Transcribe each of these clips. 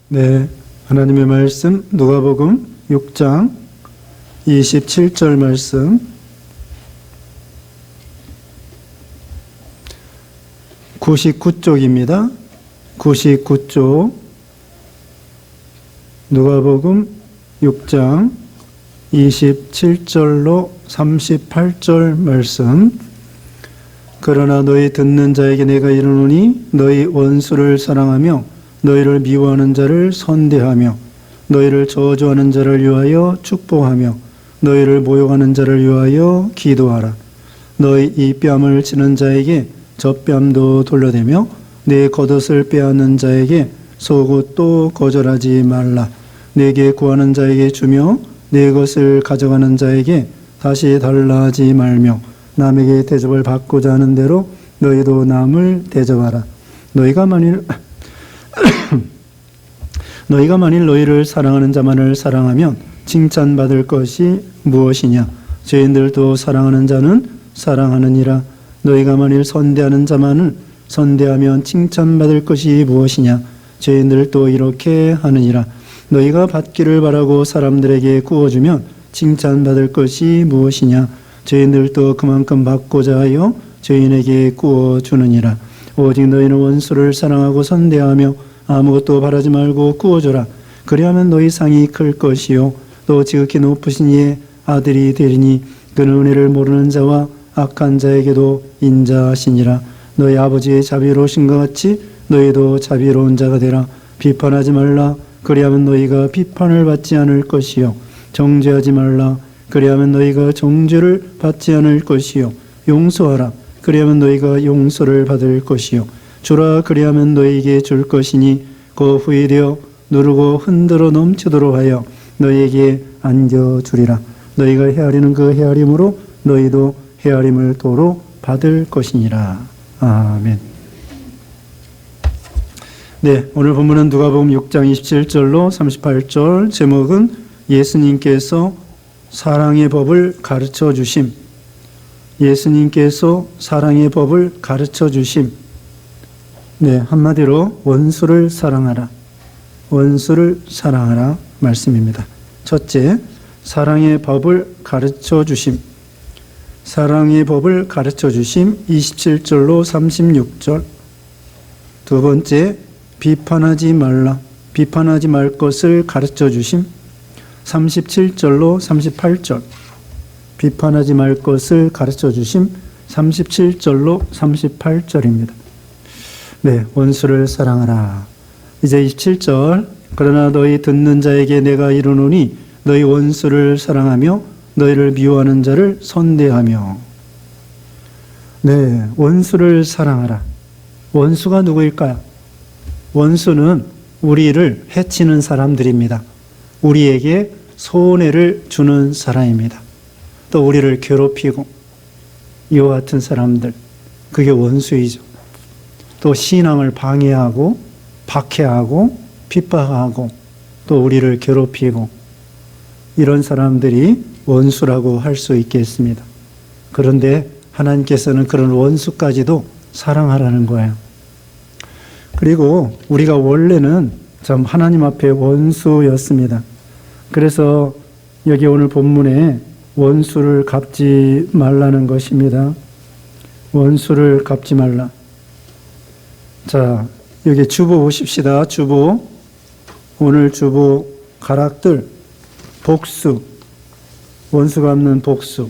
네, 하나님의 말씀 누가복음 6장 27절 말씀, 99쪽입니다. 99쪽 누가복음 6장 27절로 38절 말씀. 그러나 너희 듣는 자에게 내가 이르노니 너희 원수를 사랑하며 너희를 미워하는 자를 선대하며 너희를 저주하는 자를 위하여 축복하며 너희를 모욕하는 자를 위하여 기도하라. 너희 이 뺨을 치는 자에게 저 뺨도 돌려대며 내 겉옷을 빼앗는 자에게 속옷도 거절하지 말라. 내게 구하는 자에게 주며 내 것을 가져가는 자에게 다시 달라 하지 말며 남에게 대접을 받고자 하는 대로 너희도 남을 대접하라. 너희가 만일 너희를 사랑하는 자만을 사랑하면 칭찬받을 것이 무엇이냐? 죄인들도 사랑하는 자는 사랑하느니라. 너희가 만일 선대하는 자만을 선대하면 칭찬받을 것이 무엇이냐? 죄인들도 이렇게 하느니라. 너희가 받기를 바라고 사람들에게 구워주면 칭찬받을 것이 무엇이냐? 죄인들도 그만큼 받고자 하여 죄인에게 구워주느니라. 오직 너희는 원수를 사랑하고 선대하며 아무것도 바라지 말고 구워줘라. 그리하면 너희 상이 클 것이요 또 지극히 높으신 이의 아들이 되리니 그는 은혜를 모르는 자와 악한 자에게도 인자하시니라. 너희 아버지의 자비로우신 것 같이 너희도 자비로운 자가 되라. 비판하지 말라. 그리하면 너희가 비판을 받지 않을 것이요 정죄하지 말라. 그리하면 너희가 정죄를 받지 않을 것이요 용서하라. 그리하면 너희가 용서를 받을 것이요 주라. 그리하면 너희에게 줄 것이니 그 후에 되어 누르고 흔들어 넘치도록 하여 너희에게 안겨주리라. 너희가 헤아리는 그 헤아림으로 너희도 헤아림을 도로 받을 것이니라. 아멘. 네, 오늘 본문은 누가복음 6장 27절로 38절, 제목은 예수님께서 사랑의 법을 가르쳐 주심. 예수님께서 사랑의 법을 가르쳐 주심. 네, 한마디로 원수를 사랑하라. 원수를 사랑하라 말씀입니다. 첫째, 사랑의 법을 가르쳐 주심. 사랑의 법을 가르쳐 주심 27절로 36절. 두 번째, 비판하지 말라. 비판하지 말 것을 가르쳐 주심 37절로 38절. 비판하지 말 것을 가르쳐 주심 37절로 38절입니다. 네, 원수를 사랑하라. 이제 27절. 그러나 너희 듣는 자에게 내가 이르노니 너희 원수를 사랑하며 너희를 미워하는 자를 선대하며. 네, 원수를 사랑하라. 원수가 누구일까요? 원수는 우리를 해치는 사람들입니다. 우리에게 손해를 주는 사람입니다. 또 우리를 괴롭히고 이와 같은 사람들, 그게 원수이죠. 또 신앙을 방해하고 박해하고 핍박하고 또 우리를 괴롭히고 이런 사람들이 원수라고 할 수 있겠습니다. 그런데 하나님께서는 그런 원수까지도 사랑하라는 거예요. 그리고 우리가 원래는 참 하나님 앞에 원수였습니다. 그래서 여기 오늘 본문에 원수를 갚지 말라는 것입니다. 원수를 갚지 말라. 자, 여기 주보 보십시다. 주보. 오늘 주보 가락들. 복수. 원수 갚는 복수.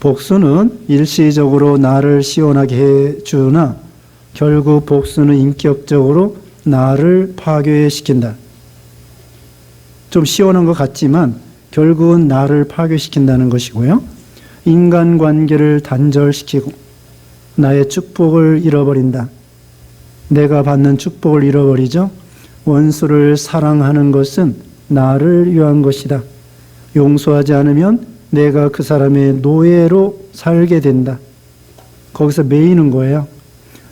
복수는 일시적으로 나를 시원하게 해주나 결국 복수는 인격적으로 나를 파괴시킨다. 좀 시원한 것 같지만 결국은 나를 파괴시킨다는 것이고요. 인간관계를 단절시키고 나의 축복을 잃어버린다. 내가 받는 축복을 잃어버리죠. 원수를 사랑하는 것은 나를 위한 것이다. 용서하지 않으면 내가 그 사람의 노예로 살게 된다. 거기서 매이는 거예요.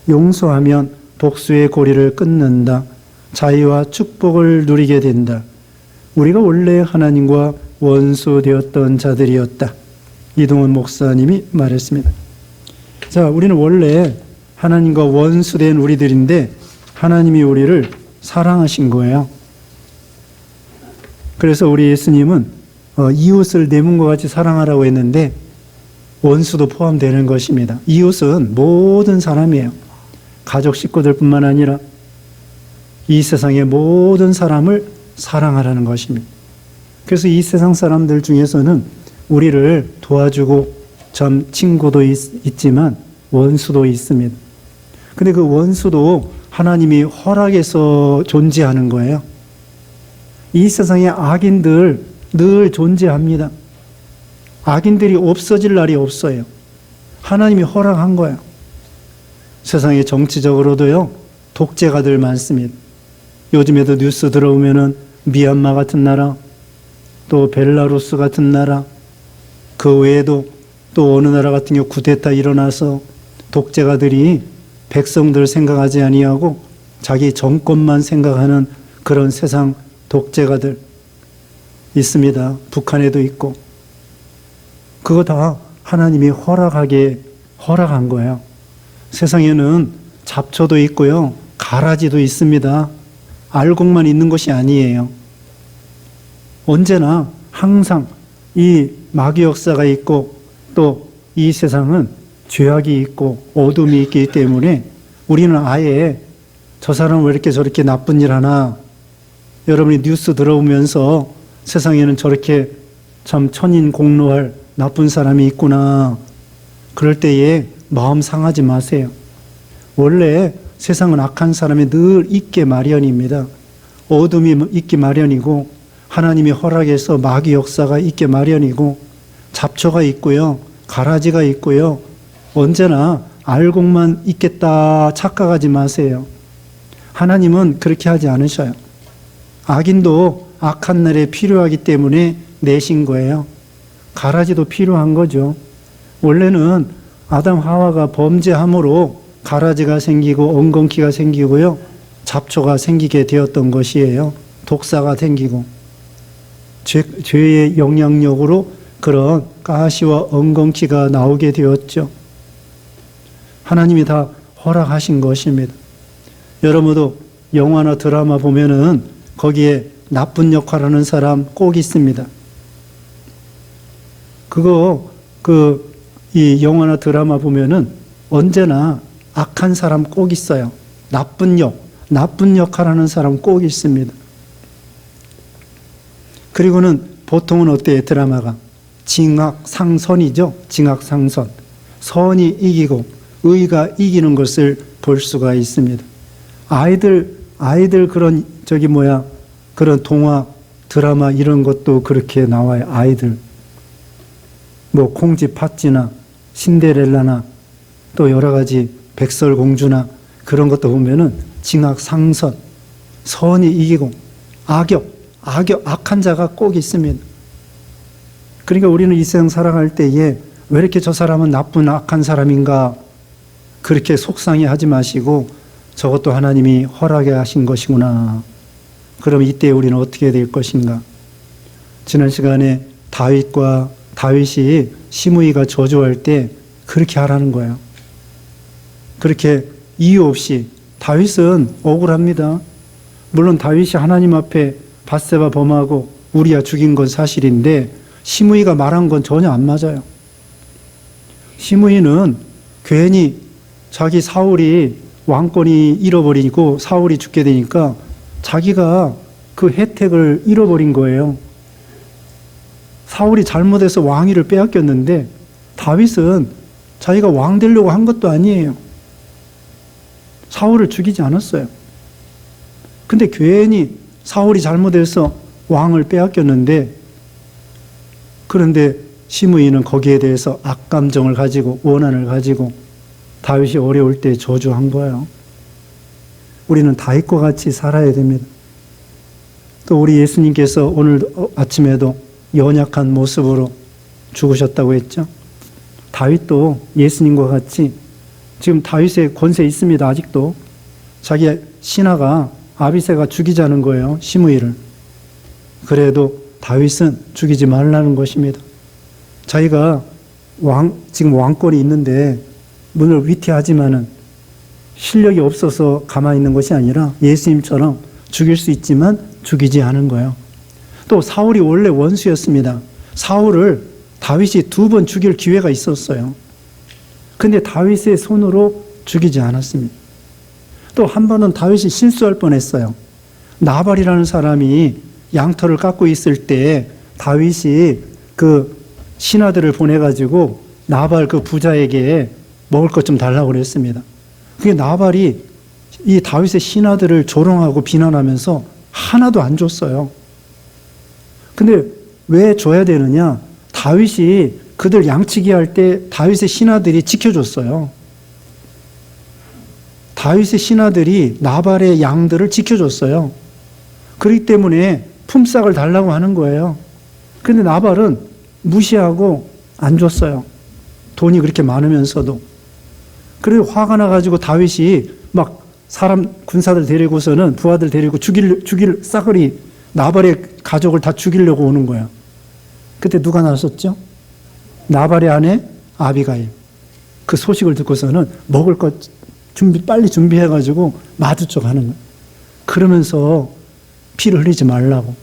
용서하면 복수의 고리를 끊는다. 자유와 축복을 누리게 된다. 우리가 원래 하나님과 원수되었던 자들이었다. 이동원 목사님이 말했습니다. 자, 우리는 원래 하나님과 원수된 우리들인데 하나님이 우리를 사랑하신 거예요. 그래서 우리 예수님은 이웃을 내 몸과 같이 사랑하라고 했는데 원수도 포함되는 것입니다. 이웃은 모든 사람이에요. 가족 식구들뿐만 아니라 이 세상의 모든 사람을 사랑하라는 것입니다. 그래서 이 세상 사람들 중에서는 우리를 도와주고 참 친구도 있지만 원수도 있습니다. 근데 그 원수도 하나님이 허락해서 존재하는 거예요. 이 세상에 악인들 늘 존재합니다. 악인들이 없어질 날이 없어요. 하나님이 허락한 거예요. 세상에 정치적으로도요, 독재가들 많습니다. 요즘에도 뉴스 들어오면은 미얀마 같은 나라, 또 벨라루스 같은 나라, 그 외에도 또 어느 나라 같은 경우 쿠데타 일어나서 독재가들이 백성들 생각하지 아니하고 자기 정권만 생각하는 그런 세상 독재가들 있습니다. 북한에도 있고. 그거 다 하나님이 허락한 거예요. 세상에는 잡초도 있고요, 가라지도 있습니다. 알곡만 있는 것이 아니에요. 언제나 항상 이 마귀 역사가 있고 또 이 세상은 죄악이 있고 어둠이 있기 때문에 우리는 아예 저 사람은 왜 이렇게 저렇게 나쁜 일 하나, 여러분이 뉴스 들어오면서 세상에는 저렇게 참 천인공노할 나쁜 사람이 있구나, 그럴 때에 마음 상하지 마세요. 원래 세상은 악한 사람이 늘 있게 마련입니다. 어둠이 있기 마련이고 하나님이 허락해서 마귀 역사가 있게 마련이고 잡초가 있고요, 가라지가 있고요, 언제나 알곡만 있겠다 착각하지 마세요. 하나님은 그렇게 하지 않으셔요. 악인도 악한 날에 필요하기 때문에 내신 거예요. 가라지도 필요한 거죠. 원래는 아담 하와가 범죄함으로 가라지가 생기고 엉겅퀴가 생기고요, 잡초가 생기게 되었던 것이에요. 독사가 생기고 죄의 영향력으로 그런 가시와 엉겅퀴가 나오게 되었죠. 하나님이 다 허락하신 것입니다. 여러분도 영화나 드라마 보면은 거기에 나쁜 역할하는 사람 꼭 있습니다. 이 영화나 드라마 보면은 언제나 악한 사람 꼭 있어요. 나쁜 역할하는 사람 꼭 있습니다. 그리고는 보통은 어때요? 드라마가 징악상선이죠. 징악상선. 선이 이기고 의가 이기는 것을 볼 수가 있습니다. 아이들 그런 그런 동화, 드라마 이런 것도 그렇게 나와요. 아이들. 뭐 콩쥐 팥쥐나 신데렐라나 또 여러 가지 백설공주나 그런 것도 보면은 징악상선. 선이 이기고 악한 자가 꼭 있습니다. 그러니까 우리는 이 세상 살아갈 때에 왜 이렇게 저 사람은 나쁜 악한 사람인가 그렇게 속상해 하지 마시고 저것도 하나님이 허락해 하신 것이구나. 그럼 이때 우리는 어떻게 될 것인가? 지난 시간에 다윗이 시므이가 저주할 때 그렇게 하라는 거예요. 그렇게 이유 없이. 다윗은 억울합니다. 물론 다윗이 하나님 앞에 밧세바 범하고 우리야 죽인 건 사실인데 시므이가 말한 건 전혀 안 맞아요. 시므이는 괜히 자기 사울이 왕권이 잃어버리고 사울이 죽게 되니까 자기가 그 혜택을 잃어버린 거예요. 사울이 잘못해서 왕위를 빼앗겼는데 다윗은 자기가 왕 되려고 한 것도 아니에요. 사울을 죽이지 않았어요. 근데 괜히 사울이 잘못해서 왕을 빼앗겼는데, 그런데 시므이는 거기에 대해서 악감정을 가지고 원한을 가지고 다윗이 어려울 때 저주한 거예요. 우리는 다윗과 같이 살아야 됩니다. 또 우리 예수님께서 오늘 아침에도 연약한 모습으로 죽으셨다고 했죠. 다윗도 예수님과 같이 지금 다윗의 권세 있습니다. 아직도 자기 신하가 아비새가 죽이자는 거예요. 시므이를. 그래도 다윗은 죽이지 말라는 것입니다. 자기가 지금 왕권이 있는데 물론 위태하지만은 실력이 없어서 가만히 있는 것이 아니라 예수님처럼 죽일 수 있지만 죽이지 않은 거예요. 또 사울이 원래 원수였습니다. 사울을 다윗이 2번 죽일 기회가 있었어요. 근데 다윗의 손으로 죽이지 않았습니다. 또 한 번은 다윗이 실수할 뻔했어요. 나발이라는 사람이 양털을 깎고 있을 때 다윗이 그 신하들을 보내가지고 나발 그 부자에게 먹을 것 좀 달라고 그랬습니다. 그게 나발이 이 다윗의 신하들을 조롱하고 비난하면서 하나도 안 줬어요. 근데 왜 줘야 되느냐? 다윗이 그들 양치기 할 때 다윗의 신하들이 지켜줬어요. 다윗의 신하들이 나발의 양들을 지켜줬어요. 그렇기 때문에 품삯을 달라고 하는 거예요. 그런데 나발은 무시하고 안 줬어요. 돈이 그렇게 많으면서도. 그래서 화가 나가지고 다윗이 막 사람 군사들 데리고서는 부하들 데리고 죽일 싸그리 나발의 가족을 다 죽이려고 오는 거예요. 그때 누가 나섰죠? 나발의 아내 아비가일. 그 소식을 듣고서는 먹을 것 빨리 준비해가지고 마주쳐 가는 거예요. 그러면서 피를 흘리지 말라고.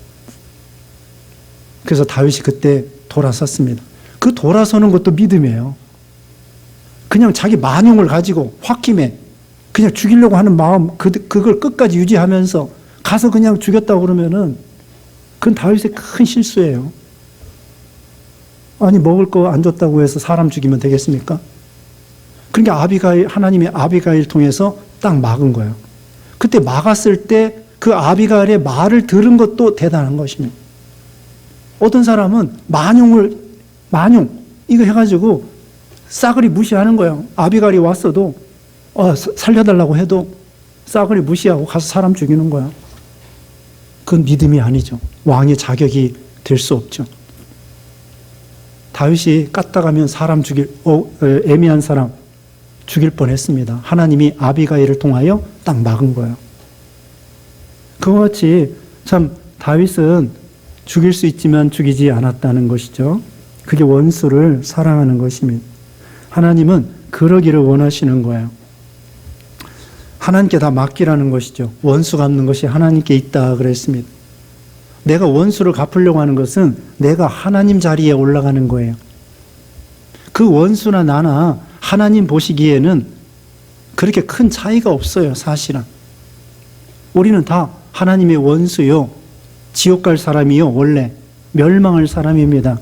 그래서 다윗이 그때 돌아섰습니다. 그 돌아서는 것도 믿음이에요. 그냥 자기 만용을 가지고 홧김에 그냥 죽이려고 하는 마음, 그걸 끝까지 유지하면서 가서 그냥 죽였다고 그러면은 그건 다윗의 큰 실수예요. 아니, 먹을 거 안 줬다고 해서 사람 죽이면 되겠습니까? 그러니까 하나님의 아비가일 통해서 딱 막은 거예요. 그때 막았을 때 그 아비가일의 말을 들은 것도 대단한 것입니다. 어떤 사람은 만용, 이거 해가지고 싸그리 무시하는 거예요. 아비가일이 왔어도, 살려달라고 해도 싸그리 무시하고 가서 사람 죽이는 거야. 그건 믿음이 아니죠. 왕의 자격이 될 수 없죠. 다윗이 까딱하면 사람 죽일, 애매한 사람 죽일 뻔 했습니다. 하나님이 아비가일을 통하여 딱 막은 거예요. 그와 같이 참 다윗은 죽일 수 있지만 죽이지 않았다는 것이죠. 그게 원수를 사랑하는 것입니다. 하나님은 그러기를 원하시는 거예요. 하나님께 다 맡기라는 것이죠. 원수 갚는 것이 하나님께 있다 그랬습니다. 내가 원수를 갚으려고 하는 것은 내가 하나님 자리에 올라가는 거예요. 그 원수나 나나 하나님 보시기에는 그렇게 큰 차이가 없어요, 사실은. 우리는 다 하나님의 원수요, 지옥 갈 사람이요, 원래 멸망할 사람입니다.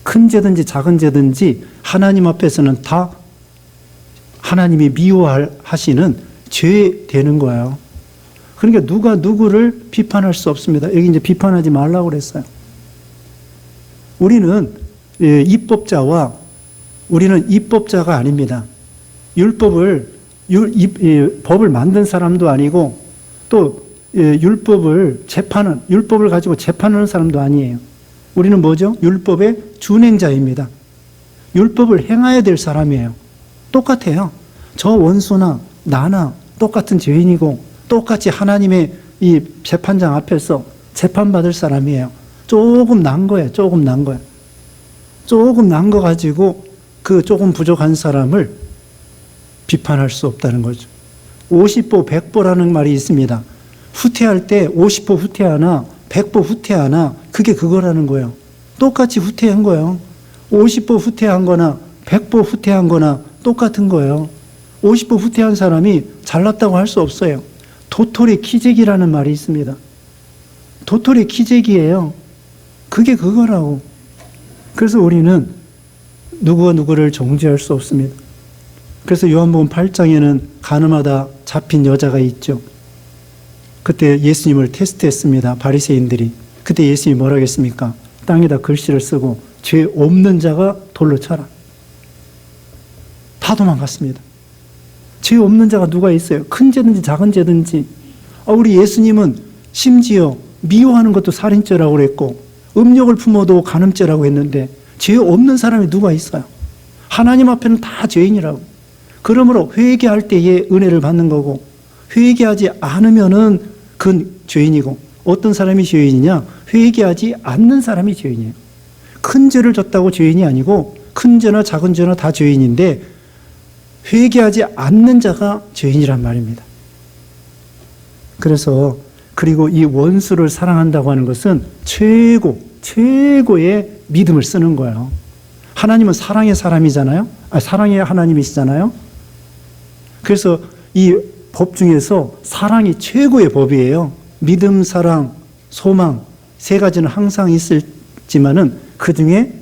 큰 죄든지 작은 죄든지 하나님 앞에서는 다 하나님이 미워하시는 죄 되는 거예요. 그러니까 누가 누구를 비판할 수 없습니다. 여기 이제 비판하지 말라고 그랬어요. 우리는 입법자가 아닙니다. 법을 만든 사람도 아니고 또 율법을 가지고 재판하는 사람도 아니에요. 우리는 뭐죠? 율법의 준행자입니다. 율법을 행해야 될 사람이에요. 똑같아요. 저 원수나 나나 똑같은 죄인이고 똑같이 하나님의 이 재판장 앞에서 재판받을 사람이에요. 조금 난 거예요. 조금 난 거 가지고 그 조금 부족한 사람을 비판할 수 없다는 거죠. 50보 100보라는 말이 있습니다. 후퇴할 때 50보 후퇴하나 100보 후퇴하나 그게 그거라는 거예요. 똑같이 후퇴한 거예요. 50보 후퇴한 거나 100보 후퇴한 거나 똑같은 거예요. 50보 후퇴한 사람이 잘났다고 할 수 없어요. 도토리 키재기라는 말이 있습니다. 도토리 키재기예요. 그게 그거라고. 그래서 우리는 누구와 누구를 정죄할 수 없습니다. 그래서 요한복음 8장에는 가늠하다 잡힌 여자가 있죠. 그때 예수님을 테스트했습니다. 바리새인들이. 그때 예수님이 뭐라고 했습니까? 땅에다 글씨를 쓰고 죄 없는 자가 돌로 쳐라. 다 도망갔습니다. 죄 없는 자가 누가 있어요? 큰 죄든지 작은 죄든지. 우리 예수님은 심지어 미워하는 것도 살인죄라고 그랬고 음욕을 품어도 간음죄라고 했는데 죄 없는 사람이 누가 있어요? 하나님 앞에는 다 죄인이라고. 그러므로 회개할 때에 은혜를 받는 거고 회개하지 않으면은 그건 죄인이고 어떤 사람이 죄인이냐? 회개하지 않는 사람이 죄인이에요. 큰 죄를 졌다고 죄인이 아니고 큰 죄나 작은 죄나 다 죄인인데 회개하지 않는 자가 죄인이란 말입니다. 그래서 그리고 이 원수를 사랑한다고 하는 것은 최고의 믿음을 쓰는 거예요. 하나님은 사랑의 사람이잖아요. 사랑의 하나님이시잖아요. 그래서 이 법 중에서 사랑이 최고의 법이에요. 믿음, 사랑, 소망 세 가지는 항상 있을지만은 그 중에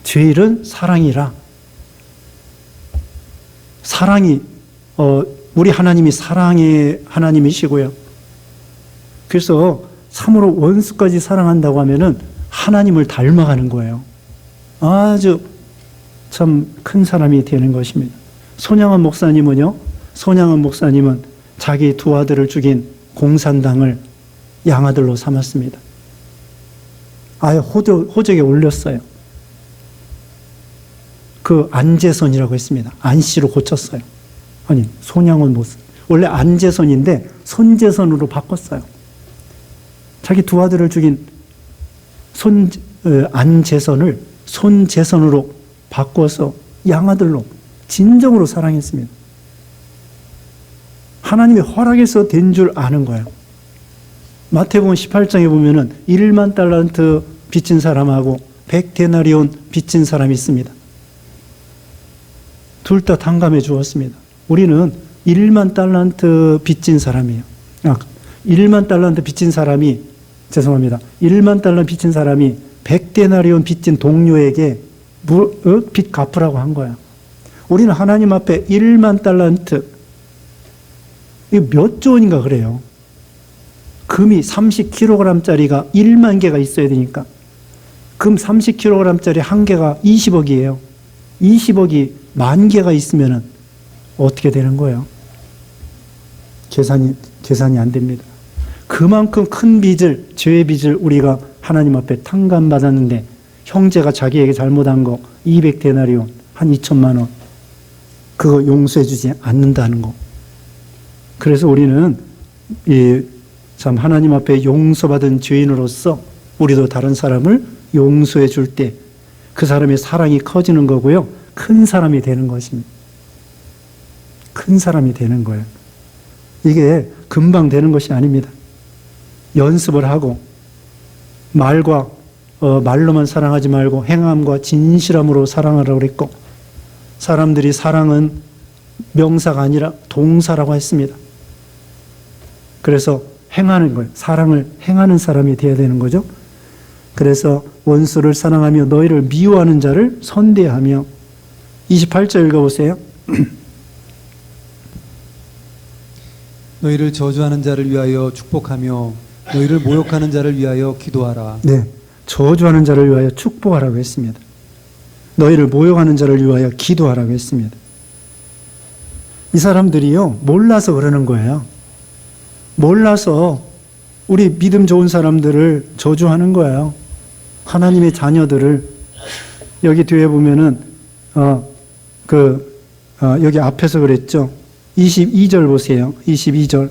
제일은 사랑이라. 사랑이 우리 하나님이 사랑의 하나님이시고요. 그래서 참으로 원수까지 사랑한다고 하면은 하나님을 닮아가는 거예요. 아주 참 큰 사람이 되는 것입니다. 손양원 목사님은 자기 두 아들을 죽인 공산당을 양아들로 삼았습니다. 아예 호적에 올렸어요. 그 안재선이라고 했습니다. 안씨로 고쳤어요. 아니, 손양원 목사. 원래 안재선인데 손재선으로 바꿨어요. 자기 두 아들을 죽인 안재선을 손재선으로 바꿔서 양아들로 진정으로 사랑했습니다. 하나님의 허락에서 된 줄 아는 거예요. 마태복음 18장에 보면은 1만 달란트 빚진 사람하고 100데나리온 빚진 사람이 있습니다. 둘 다 탕감해 주었습니다. 우리는 1만 달란트 빚진 사람이에요. 1만 달란트 빚진 사람이 1만 달란트 빚진 사람이 100데나리온 빚진 동료에게 빚 갚으라고 한 거야. 우리는 하나님 앞에 1만 달란트, 이거 몇 조 원인가 그래요. 금이 30kg짜리가 1만 개가 있어야 되니까. 금 30kg짜리 한 개가 20억이에요. 20억이 만 개가 있으면 어떻게 되는 거예요? 계산이 안 됩니다. 그만큼 큰 빚을, 죄의 빚을 우리가 하나님 앞에 탕감받았는데, 형제가 자기에게 잘못한 거 200데나리온, 한 2천만 원, 그거 용서해 주지 않는다는 거. 그래서 우리는 참 하나님 앞에 용서받은 죄인으로서 우리도 다른 사람을 용서해 줄 때 그 사람의 사랑이 커지는 거고요. 큰 사람이 되는 것입니다. 큰 사람이 되는 거예요. 이게 금방 되는 것이 아닙니다. 연습을 하고 말로만 사랑하지 말고 행함과 진실함으로 사랑하라고 그랬고, 사람들이 사랑은 명사가 아니라 동사라고 했습니다. 그래서 행하는 거예요. 사랑을 행하는 사람이 되어야 되는 거죠. 그래서 원수를 사랑하며 너희를 미워하는 자를 선대하며. 28절 읽어보세요. 너희를 저주하는 자를 위하여 축복하며 너희를 모욕하는 자를 위하여 기도하라. 네, 저주하는 자를 위하여 축복하라고 했습니다. 너희를 모욕하는 자를 위하여 기도하라고 했습니다. 이 사람들이요, 몰라서 그러는 거예요. 몰라서 우리 믿음 좋은 사람들을 저주하는 거예요. 하나님의 자녀들을. 여기 뒤에 보면은 여기 앞에서 그랬죠. 22절 보세요. 22절.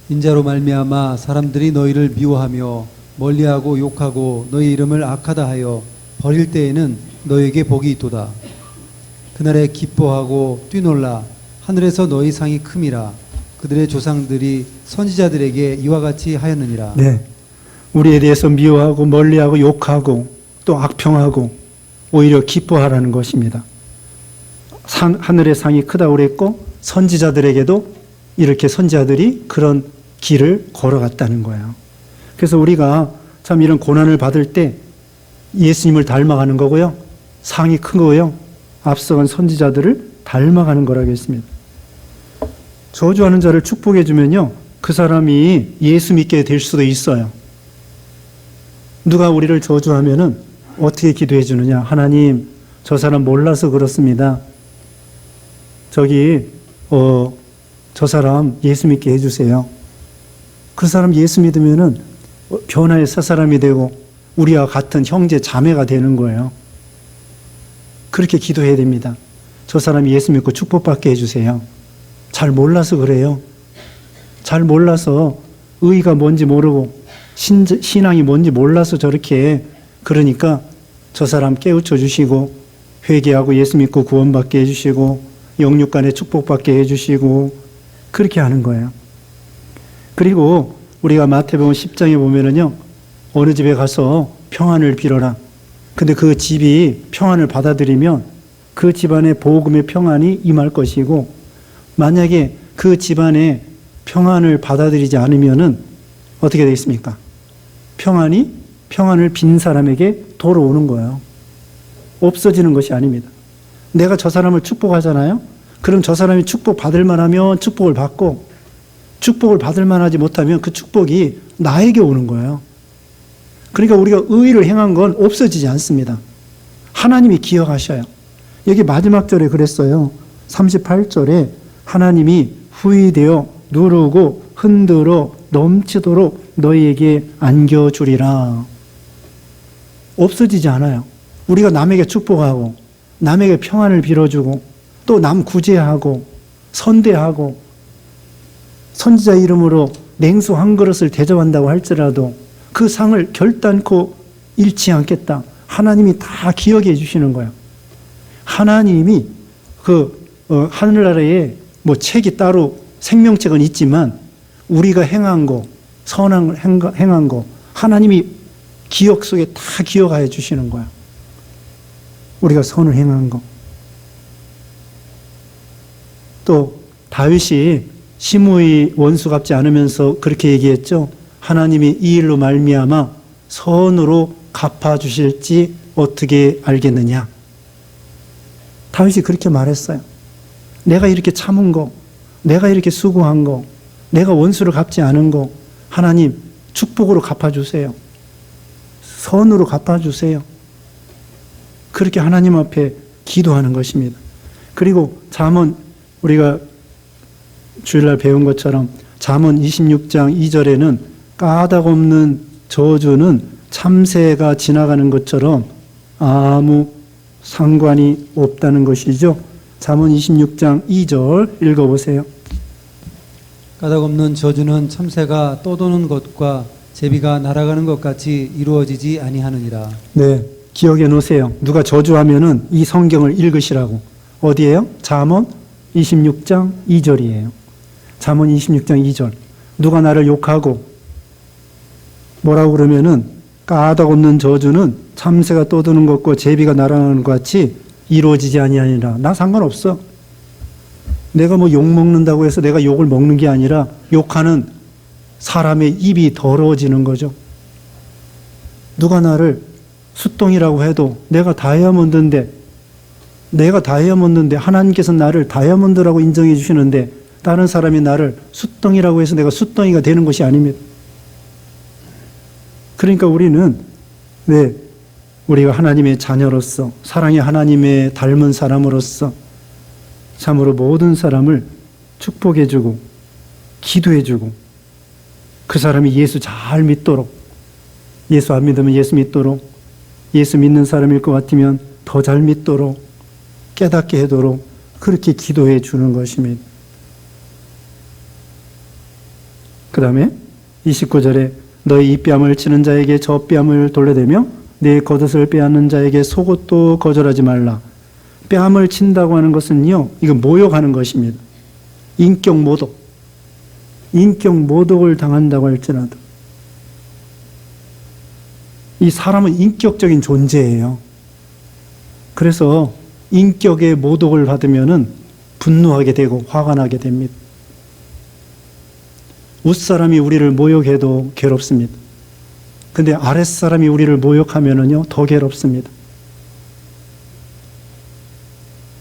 인자로 말미암아 사람들이 너희를 미워하며 멀리하고 욕하고 너희 이름을 악하다 하여 버릴 때에는 너희에게 복이 있도다. 그날에 기뻐하고 뛰놀라. 하늘에서 너희 상이 큼이라. 그들의 조상들이 선지자들에게 이와 같이 하였느니라. 네, 우리에 대해서 미워하고 멀리하고 욕하고 또 악평하고 오히려 기뻐하라는 것입니다. 하늘의 상이 크다고 그랬고, 선지자들에게도 이렇게 선지자들이 그런 길을 걸어갔다는 거예요. 그래서 우리가 참 이런 고난을 받을 때 예수님을 닮아가는 거고요. 상이 큰 거고요. 앞서간 선지자들을 닮아가는 거라고 했습니다. 저주하는 자를 축복해 주면요, 그 사람이 예수 믿게 될 수도 있어요. 누가 우리를 저주하면은 어떻게 기도해 주느냐? 하나님, 저 사람 몰라서 그렇습니다. 저 사람 예수 믿게 해주세요. 그 사람 예수 믿으면은 변화의 새 사람이 되고 우리와 같은 형제 자매가 되는 거예요. 그렇게 기도해야 됩니다. 저 사람이 예수 믿고 축복받게 해주세요. 잘 몰라서 그래요. 잘 몰라서 의가 뭔지 모르고 신앙이 뭔지 몰라서 저렇게, 그러니까 저 사람 깨우쳐 주시고 회개하고 예수 믿고 구원받게 해주시고 영육간에 축복받게 해주시고 그렇게 하는 거예요. 그리고 우리가 마태복음 10장에 보면은요, 어느 집에 가서 평안을 빌어라. 근데 그 집이 평안을 받아들이면 그 집안에 복음의 평안이 임할 것이고, 만약에 그 집안에 평안을 받아들이지 않으면은 어떻게 되겠습니까? 평안을 빈 사람에게 돌아오는 거예요. 없어지는 것이 아닙니다. 내가 저 사람을 축복하잖아요. 그럼 저 사람이 축복 받을 만하면 축복을 받고, 축복을 받을 만하지 못하면 그 축복이 나에게 오는 거예요. 그러니까 우리가 의의를 행한 건 없어지지 않습니다. 하나님이 기억하셔요. 여기 마지막 절에 그랬어요. 38절에 하나님이 후이되어 누르고 흔들어 넘치도록 너희에게 안겨주리라. 없어지지 않아요. 우리가 남에게 축복하고 남에게 평안을 빌어주고 또 남 구제하고 선대하고 선지자 이름으로 냉수 한 그릇을 대접한다고 할지라도 그 상을 결단코 잃지 않겠다. 하나님이 다 기억해 주시는 거예요. 하나님이 하늘나라에 뭐 책이 따로 생명책은 있지만 우리가 행한 거, 선한 행한 거 하나님이 기억 속에 다 기억하여 주시는 거야. 우리가 선을 행한 거. 또 다윗이 시므이 원수 갚지 않으면서 그렇게 얘기했죠. 하나님이 이 일로 말미암아 선으로 갚아주실지 어떻게 알겠느냐. 다윗이 그렇게 말했어요. 내가 이렇게 참은 거, 내가 이렇게 수고한 거, 내가 원수를 갚지 않은 거 하나님 축복으로 갚아주세요. 선으로 갚아주세요. 그렇게 하나님 앞에 기도하는 것입니다. 그리고 잠언 우리가 주일날 배운 것처럼 잠언 26장 2절에는 까닭 없는 저주는 참새가 지나가는 것처럼 아무 상관이 없다는 것이죠. 잠언 26장 2절 읽어보세요. 까닭 없는 저주는 참새가 떠도는 것과 제비가 날아가는 것 같이 이루어지지 아니하느니라. 네, 기억해 놓으세요. 누가 저주하면은 이 성경을 읽으시라고. 어디예요? 잠언 26장 2절이에요. 잠언 26장 2절. 누가 나를 욕하고 뭐라고 그러면은 까닭 없는 저주는 참새가 떠드는 것과 제비가 날아가는 것 같이 이루어지지 아니하니라. 나 상관없어. 내가 뭐 욕 먹는다고 해서 내가 욕을 먹는 게 아니라 욕하는 사람의 입이 더러워지는 거죠. 누가 나를 숫동이라고 해도 내가 다이아몬드인데 하나님께서 나를 다이아몬드라고 인정해 주시는데 다른 사람이 나를 숫덩이라고 해서 내가 숫덩이가 되는 것이 아닙니다. 그러니까 우리는 우리가 하나님의 자녀로서 사랑의 하나님의 닮은 사람으로서 참으로 모든 사람을 축복해주고 기도해주고 그 사람이 예수 잘 믿도록 예수 안 믿으면 예수 믿도록 예수 믿는 사람일 것 같으면 더 잘 믿도록 깨닫게 하도록 그렇게 기도해 주는 것입니다. 그 다음에 29절에 너희 이 뺨을 치는 자에게 저 뺨을 돌려대며 내 겉옷을 빼앗는 자에게 속옷도 거절하지 말라. 뺨을 친다고 하는 것은요, 이거 모욕하는 것입니다. 인격 모독을 당한다고 할지라도 이 사람은 인격적인 존재예요. 그래서 인격의 모독을 받으면은 분노하게 되고 화가 나게 됩니다. 윗사람이 우리를 모욕해도 괴롭습니다. 근데 아랫사람이 우리를 모욕하면은요, 더 괴롭습니다.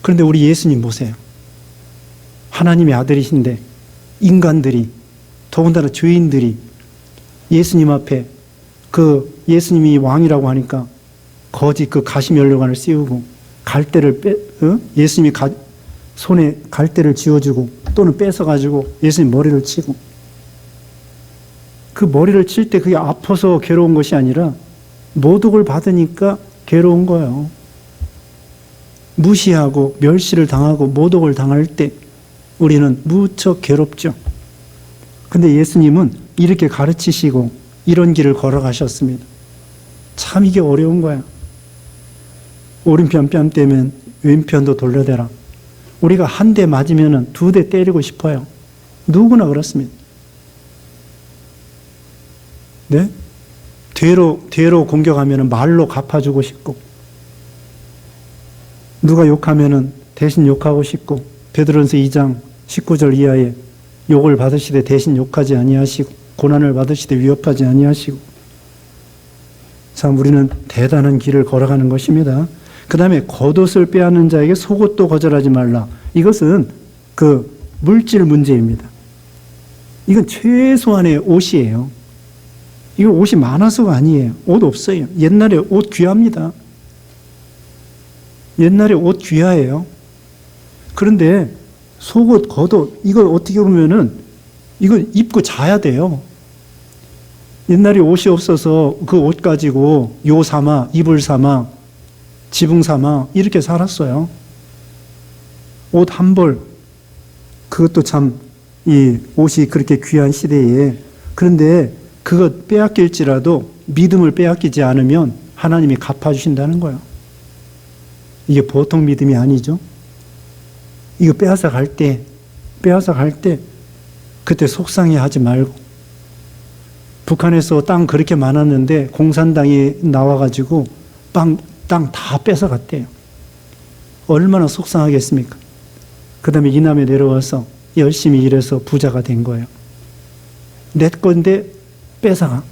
그런데 우리 예수님 보세요. 하나님의 아들이신데 인간들이 더군다나 죄인들이 예수님 앞에 예수님이 왕이라고 하니까 거짓 가시면류관을 씌우고 갈대를 예수님이 손에 갈대를 쥐어주고 또는 뺏어가지고 예수님 머리를 치고 그 머리를 칠 때 그게 아파서 괴로운 것이 아니라 모독을 받으니까 괴로운 거예요. 무시하고 멸시를 당하고 모독을 당할 때 우리는 무척 괴롭죠. 근데 예수님은 이렇게 가르치시고 이런 길을 걸어가셨습니다. 참 이게 어려운 거야. 오른편 뺨 떼면 왼편도 돌려대라. 우리가 한 대 맞으면 두 대 때리고 싶어요. 누구나 그렇습니다. 네? 뒤로 공격하면 말로 갚아주고 싶고, 누가 욕하면 대신 욕하고 싶고, 베드로전서 2장 19절 이하에 욕을 받으시되 대신 욕하지 아니하시고, 고난을 받으시되 위협하지 아니하시고. 참, 우리는 대단한 길을 걸어가는 것입니다. 그 다음에 겉옷을 빼앗는 자에게 속옷도 거절하지 말라. 이것은 그 물질 문제입니다. 이건 최소한의 옷이에요. 이거 옷이 많아서가 아니에요. 옷 없어요. 옛날에 옷 귀합니다. 옛날에 옷 귀하예요. 그런데 속옷, 겉옷, 이걸 어떻게 보면은 이걸 입고 자야 돼요. 옛날에 옷이 없어서 그 옷 가지고 요 삼아, 이불 삼아, 지붕 삼아 이렇게 살았어요. 옷 한 벌, 그것도 참 이 옷이 그렇게 귀한 시대에. 그런데 그것 빼앗길지라도 믿음을 빼앗기지 않으면 하나님이 갚아주신다는 거예요. 이게 보통 믿음이 아니죠. 이거 빼앗아 갈 때 그때 속상해하지 말고, 북한에서 땅 그렇게 많았는데 공산당이 나와가지고 땅 다 뺏어갔대요. 얼마나 속상하겠습니까? 그 다음에 이남에 내려와서 열심히 일해서 부자가 된 거예요. 내 건데 뺏어가.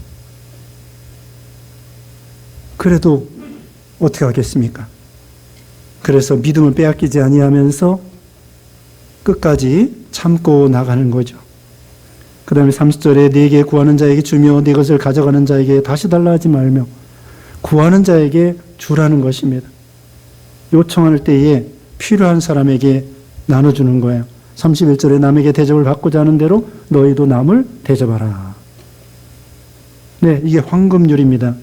그래도 어떻게 하겠습니까? 그래서 믿음을 빼앗기지 아니하면서 끝까지 참고 나가는 거죠. 그 다음에 30절에 네게 구하는 자에게 주며 네 것을 가져가는 자에게 다시 달라 하지 말며, 구하는 자에게 주라는 것입니다. 요청할 때에 필요한 사람에게 나눠주는 거예요. 31절에 남에게 대접을 받고자 하는 대로 너희도 남을 대접하라. 네, 이게 황금률입니다.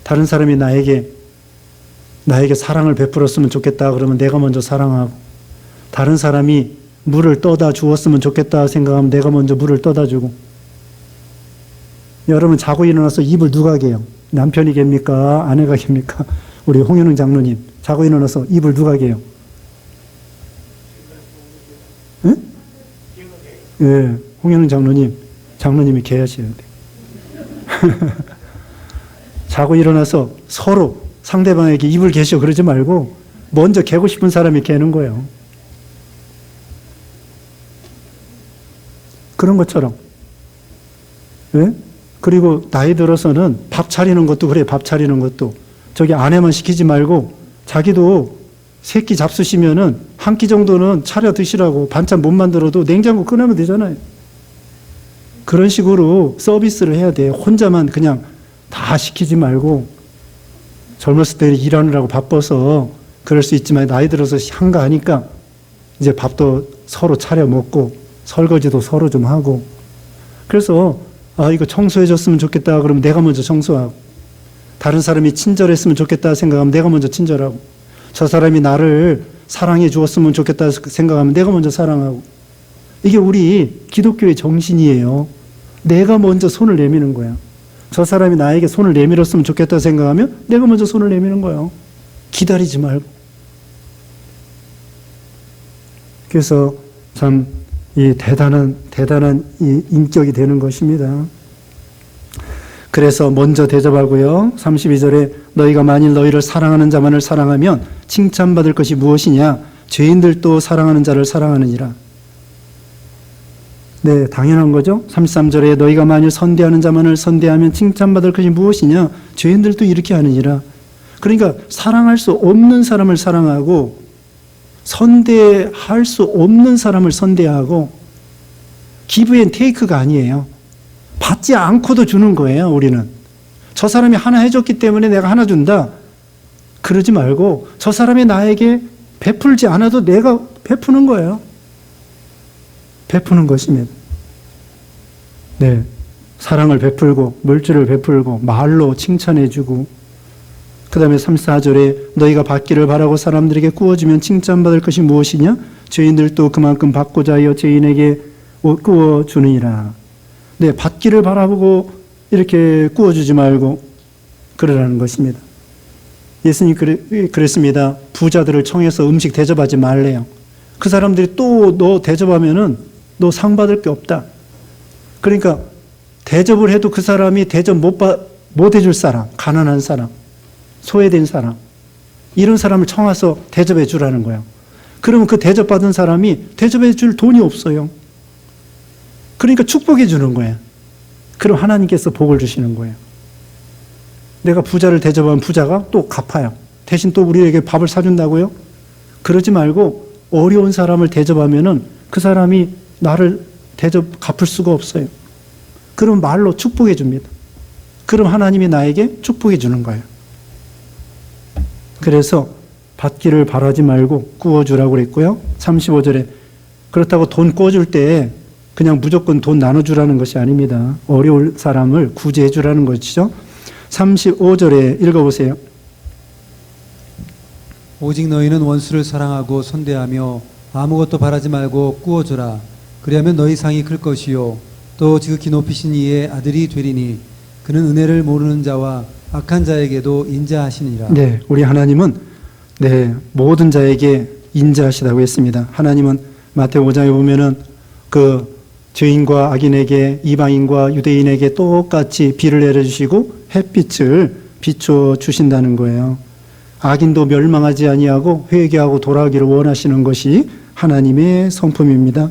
다른 사람이 나에게 사랑을 베풀었으면 좋겠다 그러면 내가 먼저 사랑하고, 다른 사람이 물을 떠다 주었으면 좋겠다 생각하면 내가 먼저 물을 떠다 주고. 여러분, 자고 일어나서 입을 누가 개요? 남편이 갭니까? 아내가 갭니까? 우리 홍현웅 장로님, 자고 일어나서 입을 누가 개요? 예? 예, 홍현웅 장로님이 개하셔야 돼. 자고 일어나서 서로 상대방에게 입을 개셔 그러지 말고 먼저 개고 싶은 사람이 개는 거예요. 그런 것처럼. 예? 그리고 나이 들어서는 밥 차리는 것도 그래. 밥 차리는 것도 저기 아내만 시키지 말고 자기도 세끼 잡수시면은 한 끼 정도는 차려 드시라고. 반찬 못 만들어도 냉장고 꺼내면 되잖아요. 그런 식으로 서비스를 해야 돼요. 혼자만 그냥 다 시키지 말고. 젊었을 때 일하느라고 바빠서 그럴 수 있지만 나이 들어서 한가하니까 이제 밥도 서로 차려 먹고 설거지도 서로 좀 하고. 그래서 이거 청소해 줬으면 좋겠다 그러면 내가 먼저 청소하고, 다른 사람이 친절했으면 좋겠다 생각하면 내가 먼저 친절하고, 저 사람이 나를 사랑해 주었으면 좋겠다 생각하면 내가 먼저 사랑하고. 이게 우리 기독교의 정신이에요. 내가 먼저 손을 내미는 거야. 저 사람이 나에게 손을 내밀었으면 좋겠다 생각하면 내가 먼저 손을 내미는 거예요. 기다리지 말고. 그래서 참 이 대단한 이 인격이 되는 것입니다. 그래서 먼저 대접하고요. 32절에 너희가 만일 너희를 사랑하는 자만을 사랑하면 칭찬받을 것이 무엇이냐? 죄인들도 사랑하는 자를 사랑하느니라. 네, 당연한 거죠. 33절에 너희가 만일 선대하는 자만을 선대하면 칭찬받을 것이 무엇이냐? 죄인들도 이렇게 하느니라. 그러니까 사랑할 수 없는 사람을 사랑하고 선대할 수 없는 사람을 선대하고, 기브 앤 테이크가 아니에요. 받지 않고도 주는 거예요. 우리는 저 사람이 하나 해줬기 때문에 내가 하나 준다 그러지 말고, 저 사람이 나에게 베풀지 않아도 내가 베푸는 거예요. 베푸는 것입니다. 네, 사랑을 베풀고 물질을 베풀고 말로 칭찬해주고. 그 다음에 34절에 너희가 받기를 바라고 사람들에게 꾸어주면 칭찬받을 것이 무엇이냐? 죄인들도 그만큼 받고자 하여 죄인에게 꾸어주느니라. 네, 받기를 바라보고 이렇게 꾸어주지 말고 그러라는 것입니다. 예수님 그랬습니다. 부자들을 청해서 음식 대접하지 말래요. 그 사람들이 또 너 대접하면은 너 상 받을 게 없다. 그러니까 대접을 해도 그 사람이 대접 못 해줄 사람, 가난한 사람, 소외된 사람, 이런 사람을 청와서 대접해 주라는 거예요. 그러면 그 대접받은 사람이 대접해 줄 돈이 없어요. 그러니까 축복해 주는 거예요. 그럼 하나님께서 복을 주시는 거예요. 내가 부자를 대접하면 부자가 또 갚아요. 대신 또 우리에게 밥을 사준다고요? 그러지 말고 어려운 사람을 대접하면은 그 사람이 나를 갚을 수가 없어요. 그럼 말로 축복해 줍니다. 그럼 하나님이 나에게 축복해 주는 거예요. 그래서 받기를 바라지 말고 꾸어주라고 그랬고요. 35절에 그렇다고 돈 꾸어줄 때 그냥 무조건 돈 나눠주라는 것이 아닙니다. 어려울 사람을 구제해 주라는 것이죠. 35절에 읽어보세요. 오직 너희는 원수를 사랑하고 선대하며 아무것도 바라지 말고 꾸어줘라. 그리하면 너희 상이 클 것이요 또 지극히 높이신 이의 아들이 되리니 그는 은혜를 모르는 자와 악한 자에게도 인자하시니라. 네, 우리 하나님은 모든 자에게 인자하시다고 했습니다. 하나님은 마태오 5장에 보면은 그 죄인과 악인에게, 이방인과 유대인에게 똑같이 비를 내려주시고 햇빛을 비춰 주신다는 거예요. 악인도 멸망하지 아니하고 회개하고 돌아오기를 원하시는 것이 하나님의 성품입니다.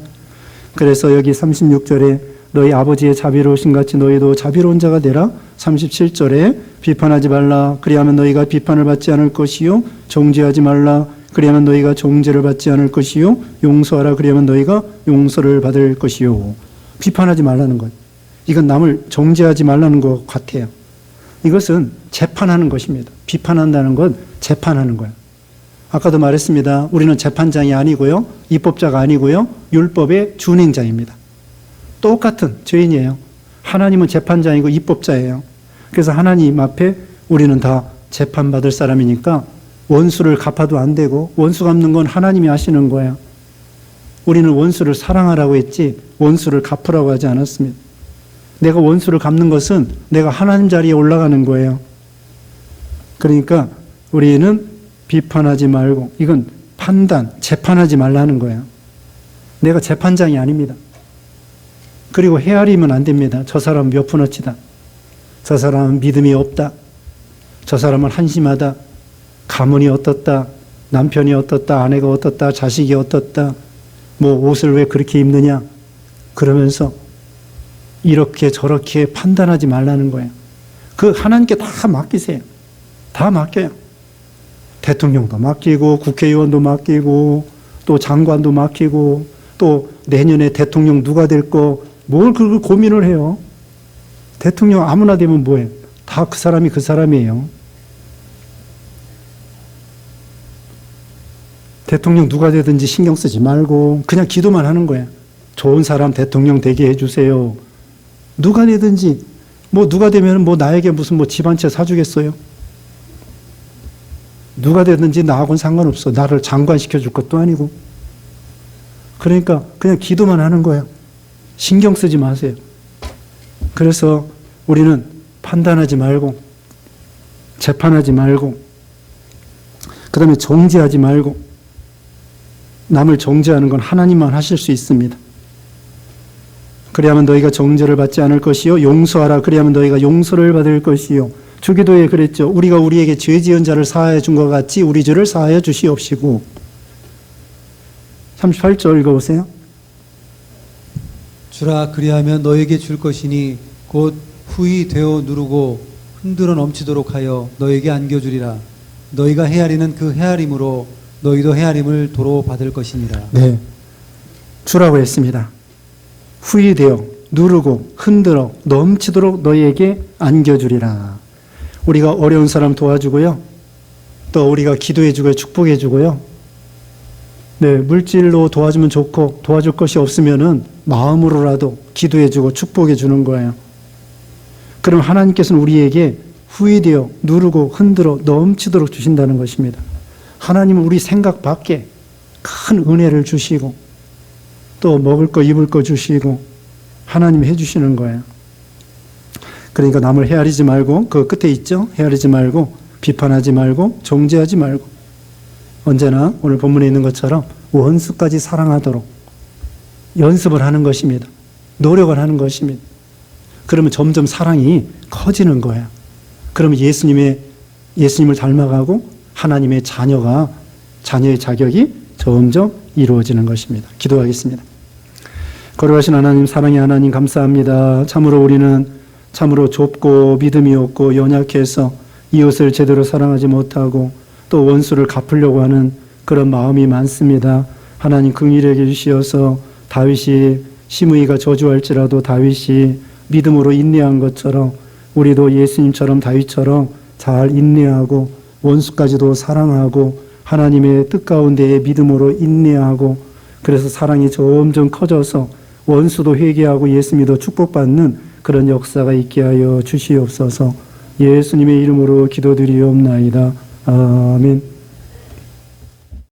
그래서 여기 36절에 너희 아버지의 자비로우신 같이 너희도 자비로운 자가 되라. 37절에 비판하지 말라. 그리하면 너희가 비판을 받지 않을 것이요. 정죄하지 말라. 그리하면 너희가 정죄를 받지 않을 것이요. 용서하라. 그리하면 너희가 용서를 받을 것이요. 비판하지 말라는 것. 이건 남을 정죄하지 말라는 것 같아요. 이것은 재판하는 것입니다. 비판한다는 건 재판하는 거예요. 아까도 말했습니다. 우리는 재판장이 아니고요. 입법자가 아니고요. 율법의 준행자입니다. 똑같은 죄인이에요. 하나님은 재판장이고 입법자예요. 그래서 하나님 앞에 우리는 다 재판받을 사람이니까 원수를 갚아도 안 되고 원수 갚는 건 하나님이 하시는 거예요. 우리는 원수를 사랑하라고 했지 원수를 갚으라고 하지 않았습니다. 내가 원수를 갚는 것은 내가 하나님 자리에 올라가는 거예요. 그러니까 우리는 비판하지 말고 이건 판단, 재판하지 말라는 거예요. 내가 재판장이 아닙니다. 그리고 헤아리면 안 됩니다. 저 사람 몇 푼어치다. 저 사람은 믿음이 없다. 저 사람은 한심하다. 가문이 어떻다. 남편이 어떻다. 아내가 어떻다. 자식이 어떻다. 뭐 옷을 왜 그렇게 입느냐. 그러면서 이렇게 저렇게 판단하지 말라는 거예요. 그 하나님께 다 맡기세요. 다 맡겨요. 대통령도 맡기고 국회의원도 맡기고 또 장관도 맡기고 또 내년에 대통령 누가 될 거 뭘 그걸 고민을 해요. 대통령 아무나 되면 뭐해. 다 그 사람이 그 사람이에요. 대통령 누가 되든지 신경 쓰지 말고 그냥 기도만 하는 거야. 좋은 사람 대통령 되게 해주세요. 누가 되든지 뭐 누가 되면 뭐 나에게 무슨 뭐 집 한 채 사주겠어요? 누가 되든지 나하고는 상관없어. 나를 장관 시켜줄 것도 아니고. 그러니까 그냥 기도만 하는 거야. 신경 쓰지 마세요. 그래서 우리는 판단하지 말고 재판하지 말고 그 다음에 정죄하지 말고 남을 정죄하는 건 하나님만 하실 수 있습니다. 그리하면 너희가 정죄를 받지 않을 것이요 용서하라. 그리하면 너희가 용서를 받을 것이요. 주기도에 그랬죠. 우리가 우리에게 죄 지은 자를 사하여 준 것 같이 우리 죄를 사하여 주시옵시고. 38절 읽어보세요. 주라 그리하면 너에게 줄 것이니 곧 후히 되어 누르고 흔들어 넘치도록 하여 너에게 안겨주리라. 너희가 헤아리는 그 헤아림으로 너희도 헤아림을 도로 받을 것이니라. 네, 주라고 했습니다. 후히 되어 누르고 흔들어 넘치도록 너희에게 안겨주리라. 우리가 어려운 사람 도와주고요. 또 우리가 기도해주고 축복해주고요. 네, 물질로 도와주면 좋고 도와줄 것이 없으면은 마음으로라도 기도해주고 축복해주는 거예요. 그럼 하나님께서는 우리에게 후히되어 누르고 흔들어 넘치도록 주신다는 것입니다. 하나님은 우리 생각 밖에 큰 은혜를 주시고 또 먹을 거 입을 거 주시고 하나님이 해주시는 거예요. 그러니까 남을 헤아리지 말고 그 끝에 있죠. 헤아리지 말고 비판하지 말고 정죄하지 말고 언제나 오늘 본문에 있는 것처럼 원수까지 사랑하도록 연습을 하는 것입니다. 노력을 하는 것입니다. 그러면 점점 사랑이 커지는 거예요. 그러면 예수님을 닮아가고 하나님의 자녀의 자격이 점점 이루어지는 것입니다. 기도하겠습니다. 거룩하신 하나님, 사랑의 하나님, 감사합니다. 참으로 우리는 참으로 좁고 믿음이 없고 연약해서 이웃을 제대로 사랑하지 못하고 또 원수를 갚으려고 하는 그런 마음이 많습니다. 하나님 긍휼히 주시어서 다윗이 시므이가 저주할지라도 다윗이 믿음으로 인내한 것처럼 우리도 예수님처럼 다윗처럼 잘 인내하고 원수까지도 사랑하고 하나님의 뜻 가운데에 믿음으로 인내하고 그래서 사랑이 점점 커져서 원수도 회개하고 예수님도 축복받는 그런 역사가 있게 하여 주시옵소서. 예수님의 이름으로 기도드리옵나이다. 아멘.